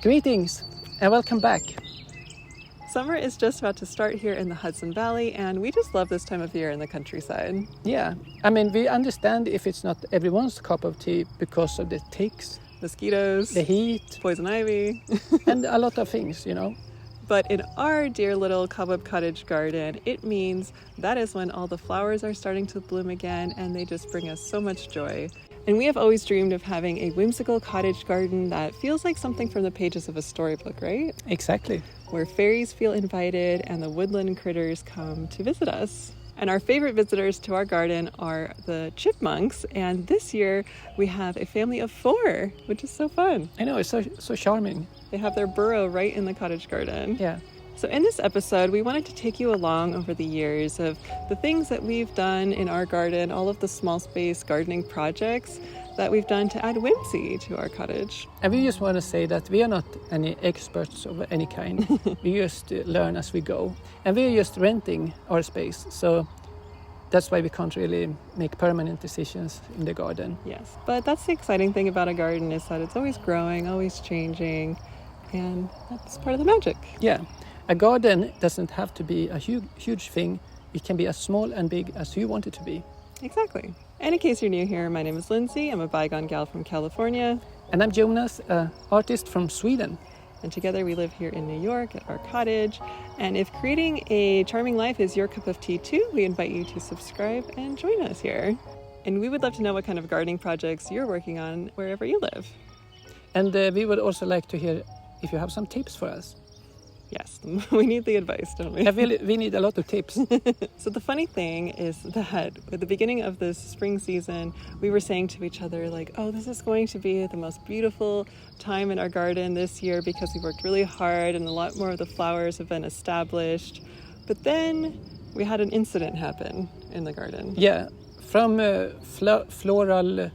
Greetings and welcome back. Summer is just about to start here in the Hudson Valley, and we just love this time of year in the countryside. Yeah, I mean, we understand if it's not everyone's cup of tea because of the ticks, mosquitoes, the heat, poison ivy, and a lot of things, you know. But in our dear little Cobweb Cottage garden, it means that is when all the flowers are starting to bloom again, and they just bring us so much joy. And we have always dreamed of having a whimsical cottage garden that feels like something from the pages of a storybook, right? Exactly. Where fairies feel invited and the woodland critters come to visit us. And our favorite visitors to our garden are the chipmunks, and this year we have a family of 4, which is so fun. I know, it's so charming. They have their burrow right in the cottage garden. Yeah. So in this episode, we wanted to take you along over the years of the things that we've done in our garden, all of the small space gardening projects that we've done to add whimsy to our cottage. And we just want to say that we are not any experts of any kind. We just learn as we go. And we're just renting our space. So that's why we can't really make permanent decisions in the garden. Yes, but that's the exciting thing about a garden is that it's always growing, always changing. And that's part of the magic. Yeah. A garden doesn't have to be a huge thing. It can be as small and big as you want it to be. Exactly. And in case you're new here, my name is Lindsay. I'm a bygone gal from California. And I'm Jonas, an artist from Sweden. And together we live here in New York at our cottage. And if creating a charming life is your cup of tea too, we invite you to subscribe and join us here. And we would love to know what kind of gardening projects you're working on wherever you live. And we would also like to hear if you have some tips for us. Yes, we need the advice, don't we? We need a lot of tips. So the funny thing is that at the beginning of this spring season, we were saying to each other like, oh, this is going to be the most beautiful time in our garden this year because we worked really hard and a lot more of the flowers have been established. But then we had an incident happen in the garden. Yeah, from floral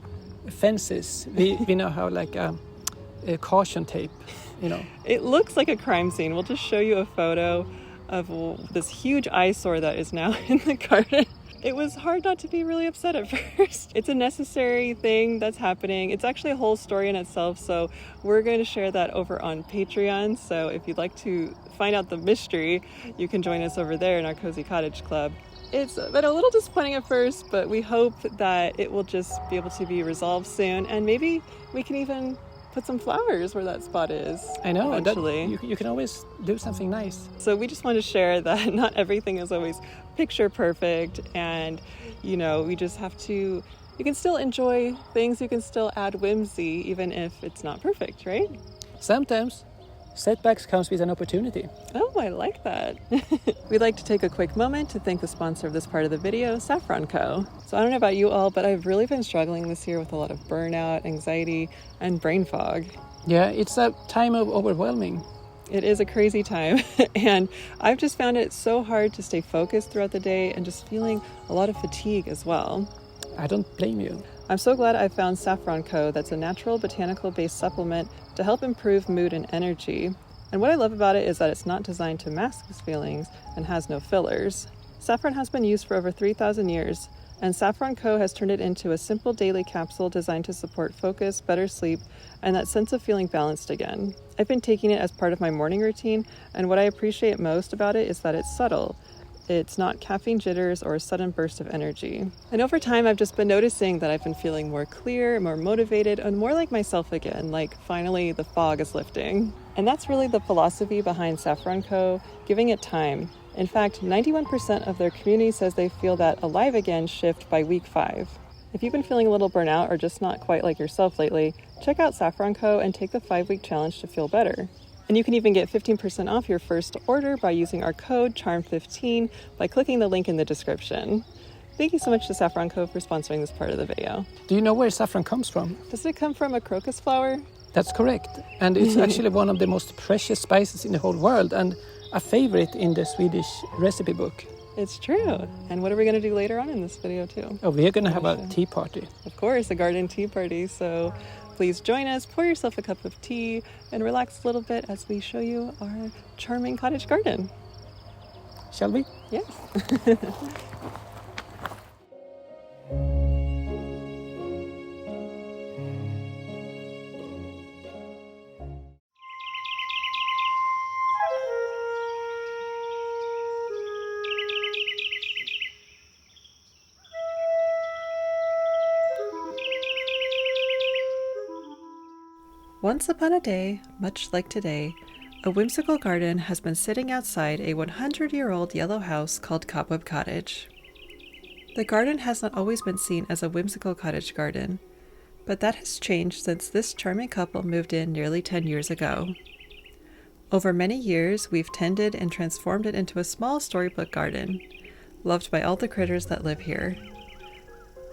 fences, we now have like a caution tape. You know. It looks like a crime scene. We'll just show you a photo of this huge eyesore that is now in the garden. It was hard not to be really upset at first. It's a necessary thing that's happening. It's actually a whole story in itself, so we're going to share that over on Patreon. So if you'd like to find out the mystery, you can join us over there in our Cozy Cottage Club. It's been a little disappointing at first, but we hope that it will just be able to be resolved soon, and maybe we can even put some flowers where that spot is. I know, eventually. You can always do something nice. So we just want to share that not everything is always picture perfect, and we just have to, you can still enjoy things, you can still add whimsy even if it's not perfect, right? Sometimes setbacks comes with an opportunity. Oh, I like that. We'd like to take a quick moment to thank the sponsor of this part of the video, Saffron Co. So I don't know about you all, but I've really been struggling this year with a lot of burnout, anxiety, and brain fog. Yeah, it's a time of overwhelming. It is a crazy time, and I've just found it so hard to stay focused throughout the day and just feeling a lot of fatigue as well. I don't blame you. I'm so glad I found Saffron Co. That's a natural botanical-based supplement to help improve mood and energy. And what I love about it is that it's not designed to mask these feelings and has no fillers. Saffron has been used for over 3,000 years, and Saffron Co. has turned it into a simple daily capsule designed to support focus, better sleep, and that sense of feeling balanced again. I've been taking it as part of my morning routine, and what I appreciate most about it is that it's subtle. It's not caffeine jitters or a sudden burst of energy. And over time, I've just been noticing that I've been feeling more clear, more motivated, and more like myself again, like finally the fog is lifting. And that's really the philosophy behind Saffron Co., giving it time. In fact, 91% of their community says they feel that alive again shift by week 5. If you've been feeling a little burnout or just not quite like yourself lately, check out Saffron Co. and take the 5-week challenge to feel better. And you can even get 15% off your first order by using our code CHARM15 by clicking the link in the description. Thank you so much to Saffron Co. for sponsoring this part of the video. Do you know where saffron comes from? Does it come from a crocus flower? That's correct. And it's actually one of the most precious spices in the whole world and a favorite in the Swedish recipe book. It's true. And what are we going to do later on in this video too? Oh, we're going to have a tea party. Of course, a garden tea party. So please join us, pour yourself a cup of tea, and relax a little bit as we show you our charming cottage garden. Shall we? Yes. Once upon a day, much like today, a whimsical garden has been sitting outside a 100-year-old yellow house called Cobweb Cottage. The garden has not always been seen as a whimsical cottage garden, but that has changed since this charming couple moved in nearly 10 years ago. Over many years, we've tended and transformed it into a small storybook garden, loved by all the critters that live here.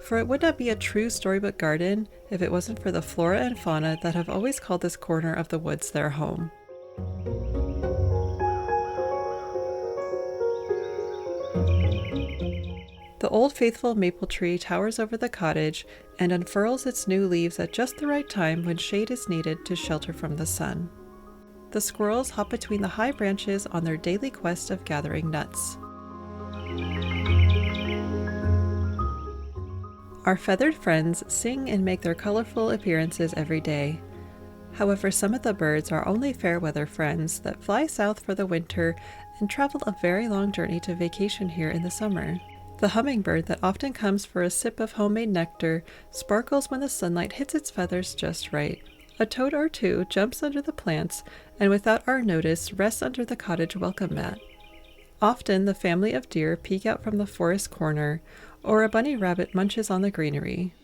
For it would not be a true storybook garden if it wasn't for the flora and fauna that have always called this corner of the woods their home. The old faithful maple tree towers over the cottage and unfurls its new leaves at just the right time when shade is needed to shelter from the sun. The squirrels hop between the high branches on their daily quest of gathering nuts. Our feathered friends sing and make their colorful appearances every day. However, some of the birds are only fair weather friends that fly south for the winter and travel a very long journey to vacation here in the summer. The hummingbird that often comes for a sip of homemade nectar sparkles when the sunlight hits its feathers just right. A toad or two jumps under the plants and without our notice rests under the cottage welcome mat. Often the family of deer peek out from the forest corner, or a bunny rabbit munches on the greenery.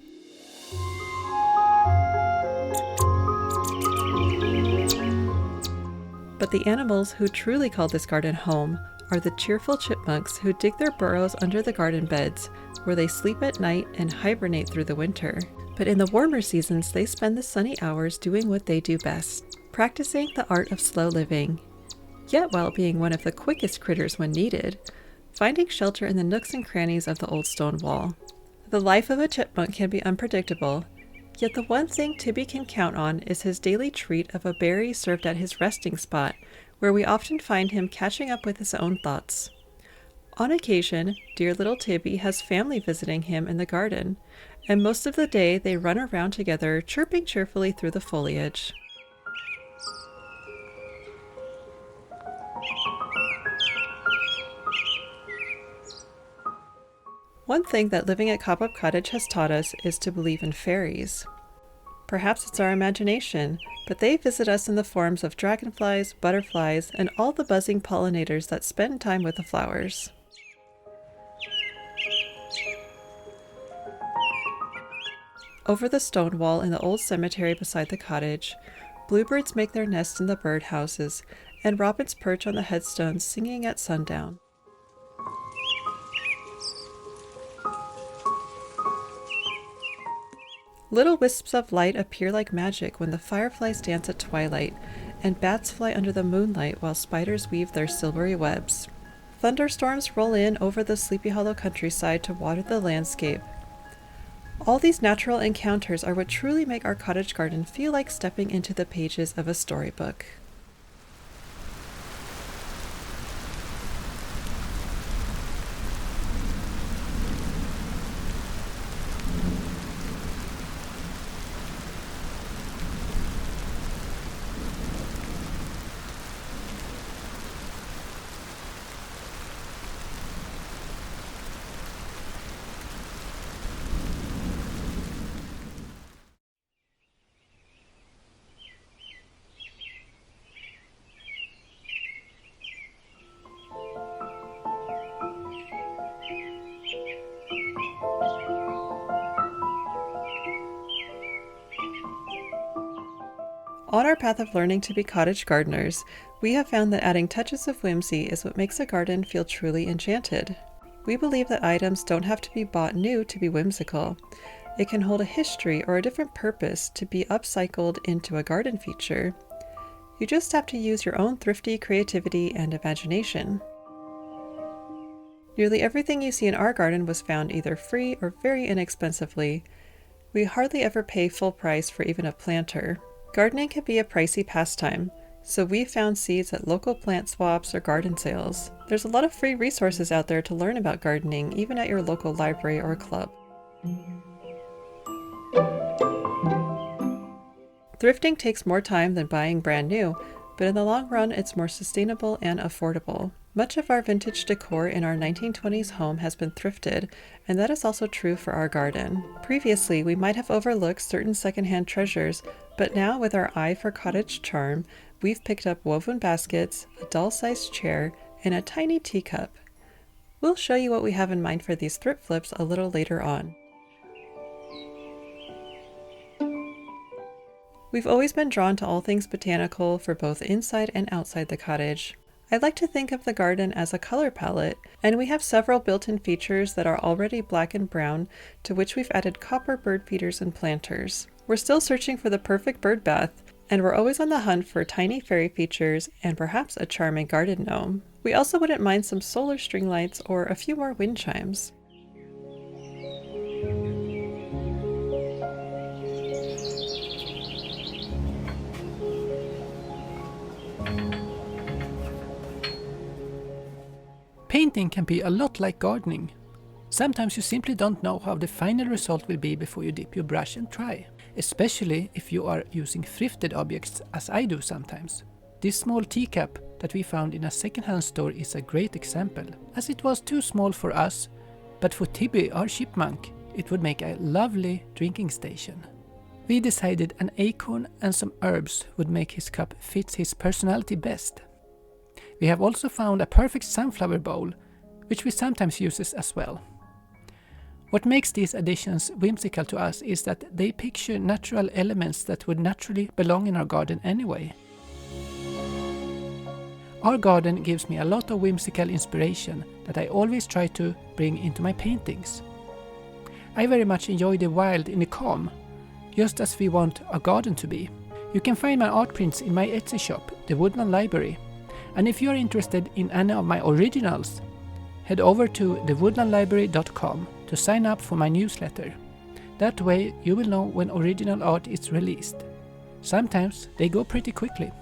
But the animals who truly call this garden home are the cheerful chipmunks who dig their burrows under the garden beds, where they sleep at night and hibernate through the winter. But in the warmer seasons, they spend the sunny hours doing what they do best, practicing the art of slow living, yet while being one of the quickest critters when needed, finding shelter in the nooks and crannies of the old stone wall. The life of a chipmunk can be unpredictable, yet the one thing Tibby can count on is his daily treat of a berry served at his resting spot, where we often find him catching up with his own thoughts. On occasion, dear little Tibby has family visiting him in the garden, and most of the day they run around together, chirping cheerfully through the foliage. One thing that living at Cobweb Cottage has taught us is to believe in fairies. Perhaps it's our imagination, but they visit us in the forms of dragonflies, butterflies, and all the buzzing pollinators that spend time with the flowers. Over the stone wall in the old cemetery beside the cottage, bluebirds make their nests in the birdhouses, and robins perch on the headstones singing at sundown. Little wisps of light appear like magic when the fireflies dance at twilight, and bats fly under the moonlight while spiders weave their silvery webs. Thunderstorms roll in over the Sleepy Hollow countryside to water the landscape. All these natural encounters are what truly make our cottage garden feel like stepping into the pages of a storybook. On our path of learning to be cottage gardeners, we have found that adding touches of whimsy is what makes a garden feel truly enchanted. We believe that items don't have to be bought new to be whimsical. It can hold a history or a different purpose to be upcycled into a garden feature. You just have to use your own thrifty creativity and imagination. Nearly everything you see in our garden was found either free or very inexpensively. We hardly ever pay full price for even a planter. Gardening can be a pricey pastime, so we found seeds at local plant swaps or garden sales. There's a lot of free resources out there to learn about gardening, even at your local library or club. Thrifting takes more time than buying brand new, but in the long run it's more sustainable and affordable. Much of our vintage decor in our 1920s home has been thrifted, and that is also true for our garden. Previously, we might have overlooked certain secondhand treasures, but now with our eye for cottage charm, we've picked up woven baskets, a doll-sized chair, and a tiny teacup. We'll show you what we have in mind for these thrift flips a little later on. We've always been drawn to all things botanical for both inside and outside the cottage. I like to think of the garden as a color palette, and we have several built-in features that are already black and brown, to which we've added copper bird feeders and planters. We're still searching for the perfect bird bath, and we're always on the hunt for tiny fairy features and perhaps a charming garden gnome. We also wouldn't mind some solar string lights or a few more wind chimes. Painting can be a lot like gardening. Sometimes you simply don't know how the final result will be before you dip your brush and try, especially if you are using thrifted objects as I do sometimes. This small teacup that we found in a secondhand store is a great example, as it was too small for us, but for Tibby, our chipmunk, it would make a lovely drinking station. We decided an acorn and some herbs would make his cup fit his personality best. We have also found a perfect sunflower bowl, which we sometimes use as well. What makes these additions whimsical to us is that they picture natural elements that would naturally belong in our garden anyway. Our garden gives me a lot of whimsical inspiration that I always try to bring into my paintings. I very much enjoy the wild in the calm, just as we want a garden to be. You can find my art prints in my Etsy shop, the Woodland Library. And if you are interested in any of my originals, head over to thewoodlandlibrary.com to sign up for my newsletter. That way you will know when original art is released. Sometimes they go pretty quickly.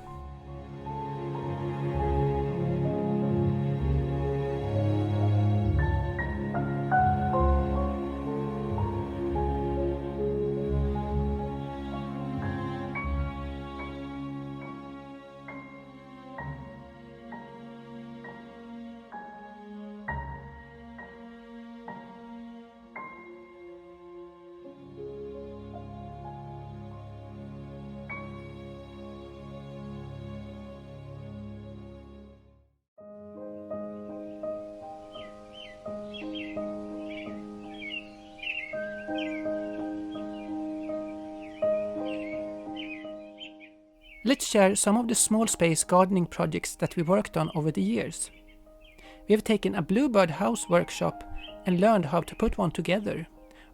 Let's share some of the small space gardening projects that we worked on over the years. We have taken a bluebird house workshop and learned how to put one together.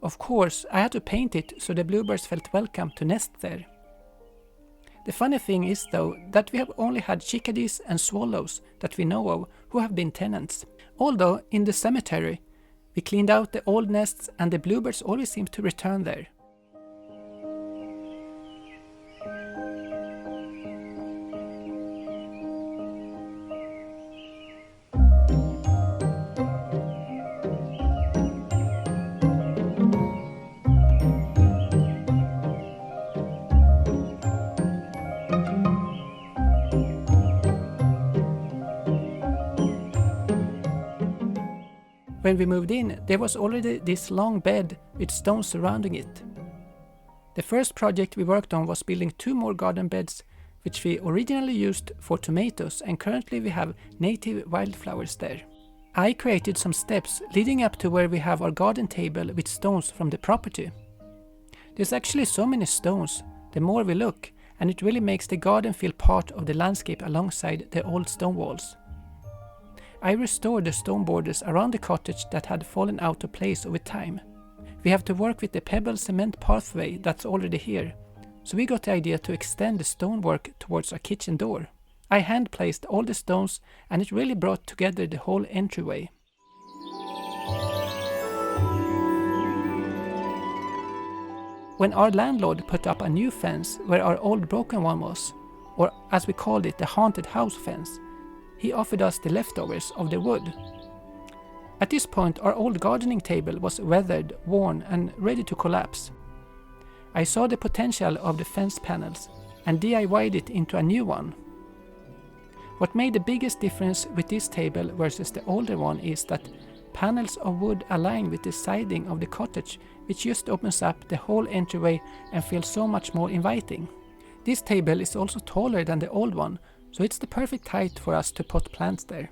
Of course, I had to paint it so the bluebirds felt welcome to nest there. The funny thing is though that we have only had chickadees and swallows that we know of who have been tenants. Although in the cemetery we cleaned out the old nests and the bluebirds always seem to return there. When we moved in, there was already this long bed with stones surrounding it. The first project we worked on was building 2 more garden beds, which we originally used for tomatoes, and currently we have native wildflowers there. I created some steps leading up to where we have our garden table with stones from the property. There's actually so many stones, the more we look, and it really makes the garden feel part of the landscape alongside the old stone walls. I restored the stone borders around the cottage that had fallen out of place over time. We have to work with the pebble cement pathway that's already here, so we got the idea to extend the stonework towards our kitchen door. I hand placed all the stones and it really brought together the whole entryway. When our landlord put up a new fence where our old broken one was, or as we called it, the haunted house fence, he offered us the leftovers of the wood. At this point, our old gardening table was weathered, worn, and ready to collapse. I saw the potential of the fence panels and DIY'd it into a new one. What made the biggest difference with this table versus the older one is that panels of wood align with the siding of the cottage, which just opens up the whole entryway and feels so much more inviting. This table is also taller than the old one, so it's the perfect height for us to pot plants there.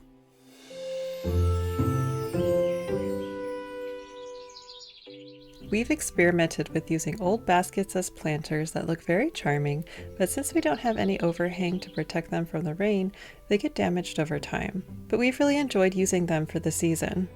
We've experimented with using old baskets as planters that look very charming, but since we don't have any overhang to protect them from the rain, they get damaged over time. But we've really enjoyed using them for the season.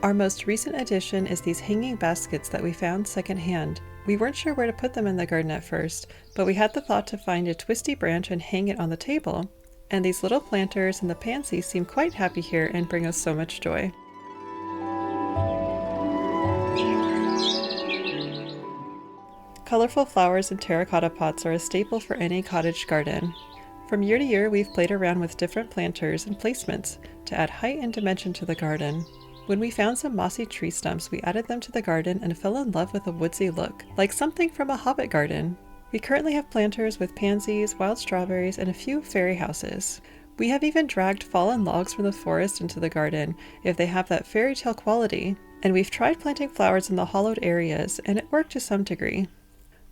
Our most recent addition is these hanging baskets that we found secondhand. We weren't sure where to put them in the garden at first, but we had the thought to find a twisty branch and hang it on the table. And these little planters and the pansies seem quite happy here and bring us so much joy. Colorful flowers and terracotta pots are a staple for any cottage garden. From year to year, we've played around with different planters and placements to add height and dimension to the garden. When we found some mossy tree stumps, we added them to the garden and fell in love with a woodsy look, like something from a hobbit garden. We currently have planters with pansies, wild strawberries, and a few fairy houses. We have even dragged fallen logs from the forest into the garden if they have that fairy tale quality, and we've tried planting flowers in the hollowed areas, and it worked to some degree.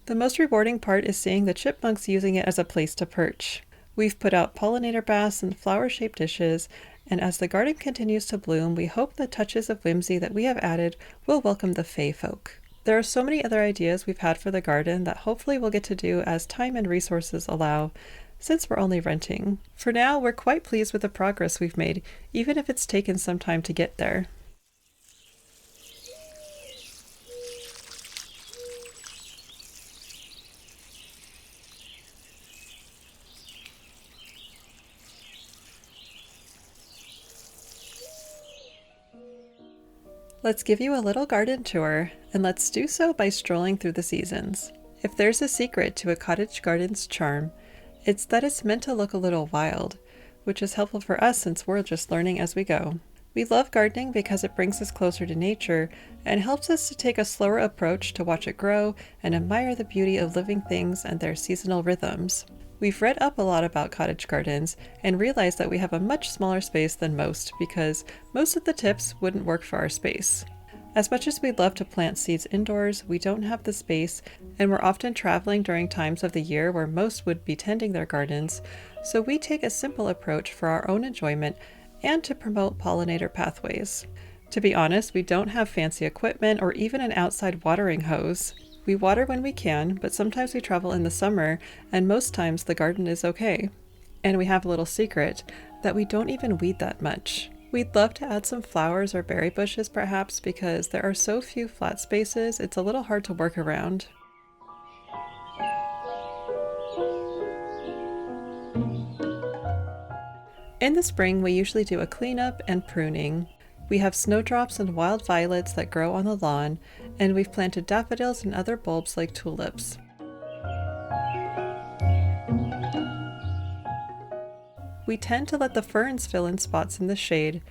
The most rewarding part is seeing the chipmunks using it as a place to perch. We've put out pollinator baths and flower-shaped dishes, and as the garden continues to bloom, we hope the touches of whimsy that we have added will welcome the fae folk. There are so many other ideas we've had for the garden that hopefully we'll get to do as time and resources allow, since we're only renting. For now, we're quite pleased with the progress we've made, even if it's taken some time to get there. Let's give you a little garden tour, and let's do so by strolling through the seasons. If there's a secret to a cottage garden's charm, it's that it's meant to look a little wild, which is helpful for us since we're just learning as we go. We love gardening because it brings us closer to nature and helps us to take a slower approach to watch it grow and admire the beauty of living things and their seasonal rhythms. We've read up a lot about cottage gardens and realized that we have a much smaller space than most because most of the tips wouldn't work for our space. As much as we'd love to plant seeds indoors, we don't have the space, and we're often traveling during times of the year where most would be tending their gardens, so we take a simple approach for our own enjoyment and to promote pollinator pathways. To be honest, we don't have fancy equipment or even an outside watering hose. We water when we can, but sometimes we travel in the summer, and most times the garden is okay. And we have a little secret, that we don't even weed that much. We'd love to add some flowers or berry bushes perhaps, because there are so few flat spaces, it's a little hard to work around. In the spring, we usually do a cleanup and pruning. We have snowdrops and wild violets that grow on the lawn, and we've planted daffodils and other bulbs like tulips. We tend to let the ferns fill in spots in the shade.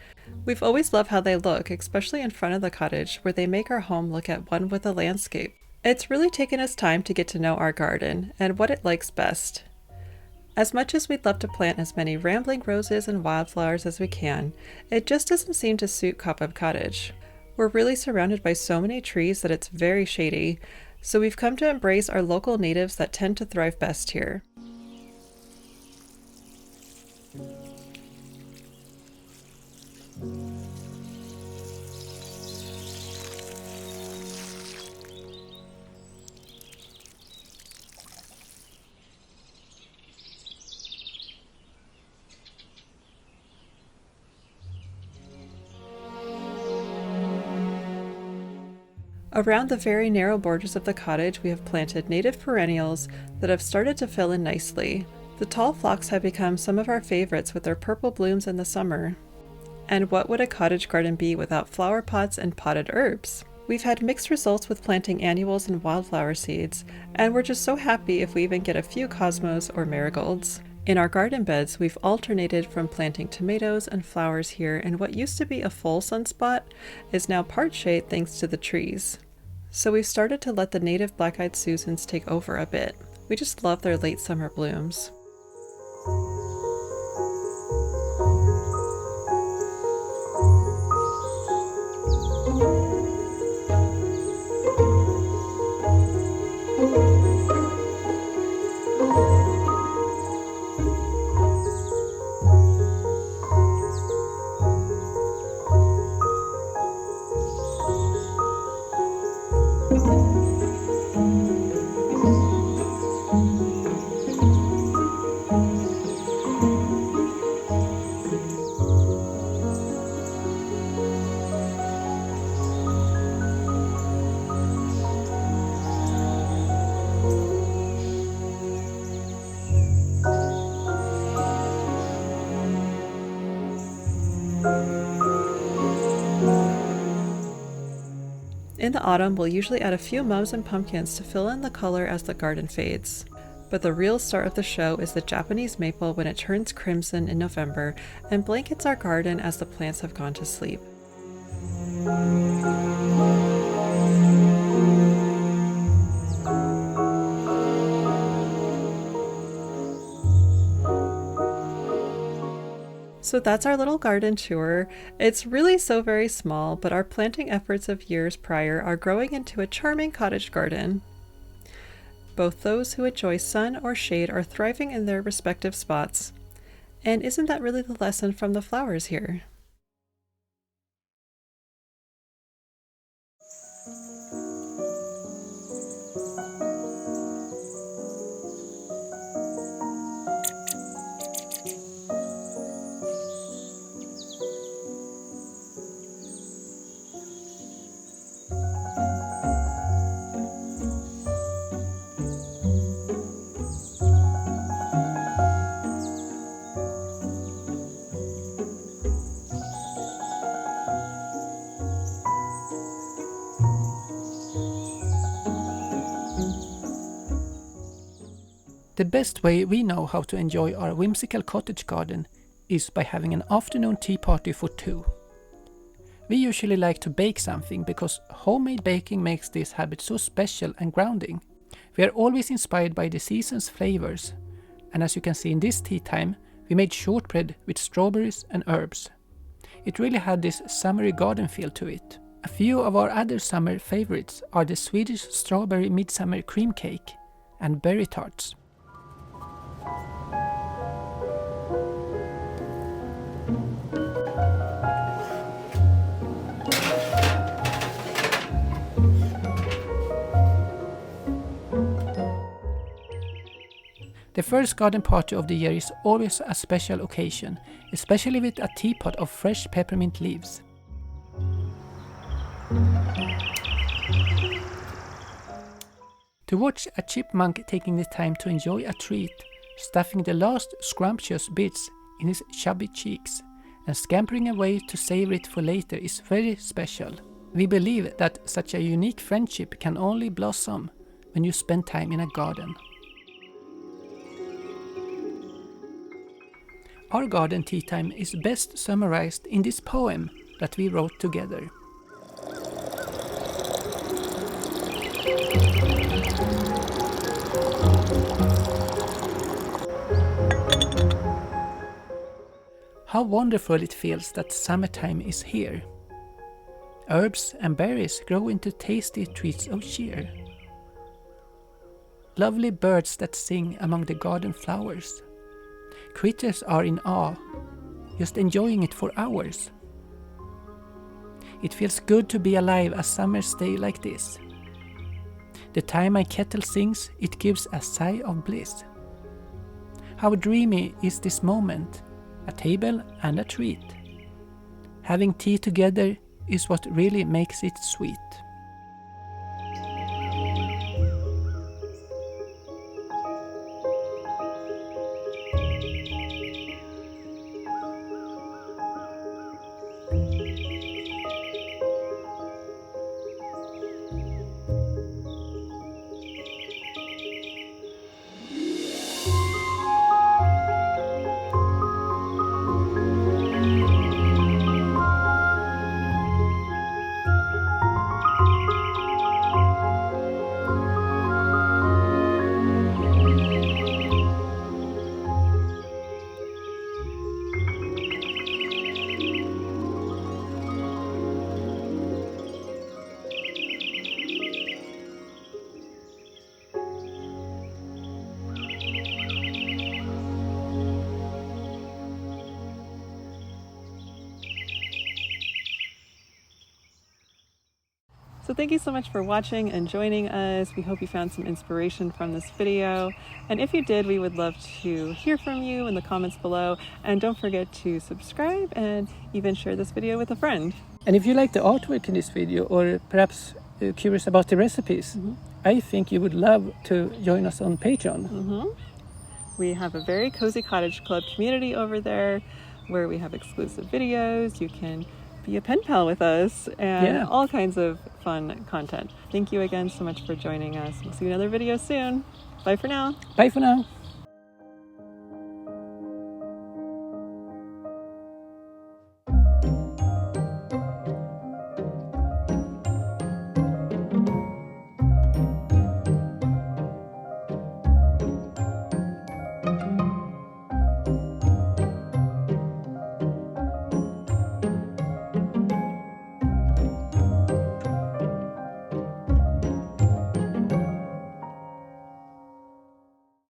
We've always loved how they look, especially in front of the cottage, where they make our home look at one with the landscape. It's really taken us time to get to know our garden and what it likes best. As much as we'd love to plant as many rambling roses and wildflowers as we can, it just doesn't seem to suit Cobweb Cottage. We're really surrounded by so many trees that it's very shady, so we've come to embrace our local natives that tend to thrive best here. Around the very narrow borders of the cottage, we have planted native perennials that have started to fill in nicely. The tall phlox have become some of our favorites with their purple blooms in the summer. And what would a cottage garden be without flower pots and potted herbs? We've had mixed results with planting annuals and wildflower seeds, and we're just so happy if we even get a few cosmos or marigolds. In our garden beds, we've alternated from planting tomatoes and flowers here, and what used to be a full sunspot is now part shade thanks to the trees. So we've started to let the native black-eyed Susans take over a bit. We just love their late summer blooms. In the autumn, we'll usually add a few mums and pumpkins to fill in the color as the garden fades. But the real star of the show is the Japanese maple when it turns crimson in November and blankets our garden as the plants have gone to sleep. So that's our little garden tour. It's really so very small, but our planting efforts of years prior are growing into a charming cottage garden. Both those who enjoy sun or shade are thriving in their respective spots. And isn't that really the lesson from the flowers here? The best way we know how to enjoy our whimsical cottage garden is by having an afternoon tea party for two. We usually like to bake something because homemade baking makes this habit so special and grounding. We are always inspired by the season's flavors, and as you can see in this tea time, we made shortbread with strawberries and herbs. It really had this summery garden feel to it. A few of our other summer favorites are the Swedish strawberry midsummer cream cake and berry tarts. The first garden party of the year is always a special occasion, especially with a teapot of fresh peppermint leaves. To watch a chipmunk taking the time to enjoy a treat, stuffing the last scrumptious bits in his chubby cheeks, and scampering away to savor it for later is very special. We believe that such a unique friendship can only blossom when you spend time in a garden. Our garden tea time is best summarized in this poem that we wrote together. How wonderful it feels that summertime is here. Herbs and berries grow into tasty treats of cheer. Lovely birds that sing among the garden flowers. Creatures are in awe, just enjoying it for hours. It feels good to be alive a summer's day like this. The time my kettle sings, it gives a sigh of bliss. How dreamy is this moment, a table and a treat. Having tea together is what really makes it sweet. So thank you so much for watching and joining us. We hope you found some inspiration from this video. And if you did, we would love to hear from you in the comments below. And don't forget to subscribe and even share this video with a friend. And if you like the artwork in this video, or perhaps curious about the recipes, I think you would love to join us on Patreon. We have a very cozy cottage club community over there where we have exclusive videos. You can be a pen pal with us and all kinds of fun content. Thank you again so much for joining us. We'll see you in another video soon. Bye for now. Bye for now.